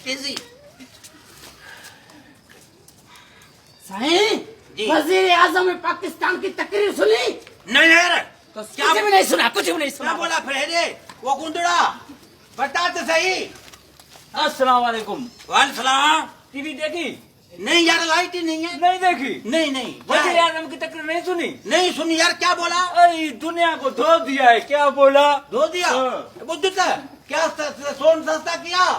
تیزی صحیح جی وزیر اعظم پاکستان کی تقریر سنی؟ نہیں یار کچھ بھی نہیں سنا، کچھ بھی نہیں کیا سنا. بولا پھر وہ گندڑا بتا تو صحیح. السلام علیکم. وعلیکم السلام. ٹی وی دیکھی؟ نہیں یار لائٹ ہی نہیں ہے. نہیں دیکھی. نہیں نہیں وزیر اعظم کی تقریر نہیں سنی؟ نہیں سنی یار. کیا بولا؟ ارے دنیا کو دھو دیا ہے. کیا بولا؟ دھو دیا. بدھ کیا سون سستا کیا؟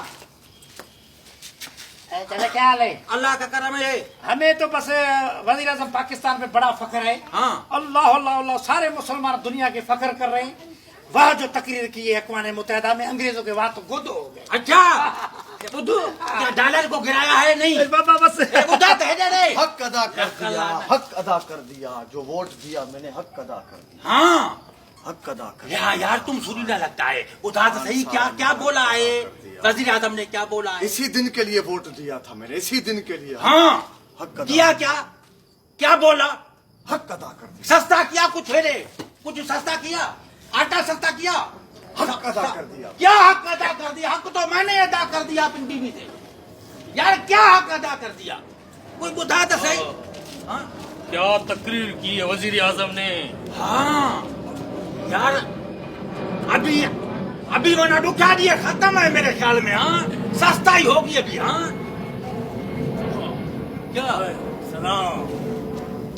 چلے کیا حال ہے؟ اللہ کا کرم ہے. ہمیں تو بس وزیر اعظم پاکستان پہ بڑا فخر ہے. ہاں اللہ اللہ اللہ سارے مسلمان دنیا کے فخر کر رہے ہیں. وہ جو تقریر کی ہے اقوام متحدہ میں انگریزوں کے بعد تو گد ہو گئے. اچھا بدھو کیا ڈالر کو گرایا ہے؟ نہیں بابا بس بدھا تو ہے رے. حق ادا کر دیا، حق ادا کر دیا. جو ووٹ دیا میں نے حق ادا کر دیا، ہاں حق ادا کر دیا. یار تم سنیلا لگتا ہے. ادھا تو صحیح. کیا کیا بولا ہے وزیر اعظم نے؟ کیا بولا ہے؟ اسی دن کے لیے ووٹ دیا تھا میں نے، اسی دن کے لیے. ہاں حق ادا کیا کیا کیا بولا؟ حق ادا کر دیا، سستا کیا کچھ ہے رے؟ کچھ سستا کیا؟ آٹا سستا کیا؟ حق ادا کر دیا. کیا حق ادا کر دیا؟ حق تو میں نے ادا کر دیا اپنی ٹی وی سے. یار کیا حق ادا کر دیا؟ کوئی بتا تو صحیح. ہاں کیا تقریر کی ہے وزیر اعظم نے؟ ہاں یار ابھی ابھی وہ ڈکا دیے ختم ہے میرے خیال میں. ہاں سستا ہی ہوگی ابھی. ہاں کیا؟ سلام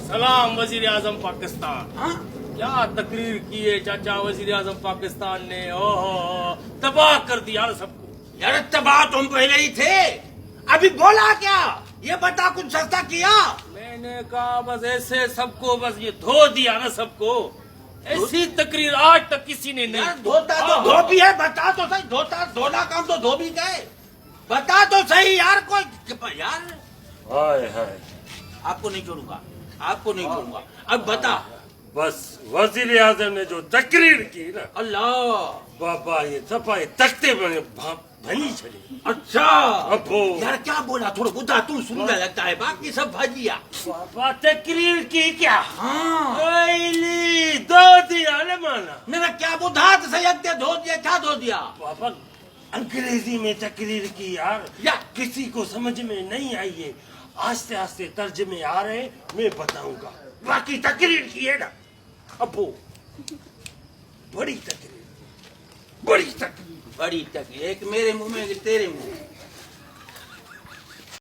سلام وزیر اعظم پاکستان. ہاں کیا تقریر کی ہے چاچا وزیر اعظم پاکستان نے؟ اوہ تباہ کر دیا نا سب کو. یار تباہ تم پہلے ہی تھے. ابھی بولا کیا؟ یہ بتا کچھ سستا کیا؟ میں نے کہا بس ایسے سب کو بس یہ دھو دیا نا سب کو. ایسی تقریر آج تک کسی نے یار نہیں. دھوتا تو دھوبی ہے. بتا تو صحیح. دھونا کام تو دھوبی کا ہے. بتا تو صحیح یار. کوئی یار ہائے ہائے. آپ کو نہیں چھوڑوں گا. آپ کو نہیں چھوڑوں گا. اب بتا. بس وزیر اعظم نے جو تقریر کی نا اللہ بابا یہ تپائے تختے میں بھنی چلی. اچھا ابو یار کیا بولا؟ تھوڑا بتا. تم سننے لگتا ہے. باقی سب بھجیا. بابا تقریر کی کیا؟ ہاں ایلی دو دیا نا مانا. میرا کیا بتا تو صحیح. دھو دیا. کیا دھو دیا؟ بابا انگریزی میں تقریر کی یار. یا کسی کو سمجھ میں نہیں آئی ہے. آہستہ آہستہ ترجمے آ رہے میں بتاؤں گا. باقی تقریر کی ہے نا ابو بڑی تقریر. بڑی تکلیف. ایک میرے منہ میں ایک تیرے منہ میں.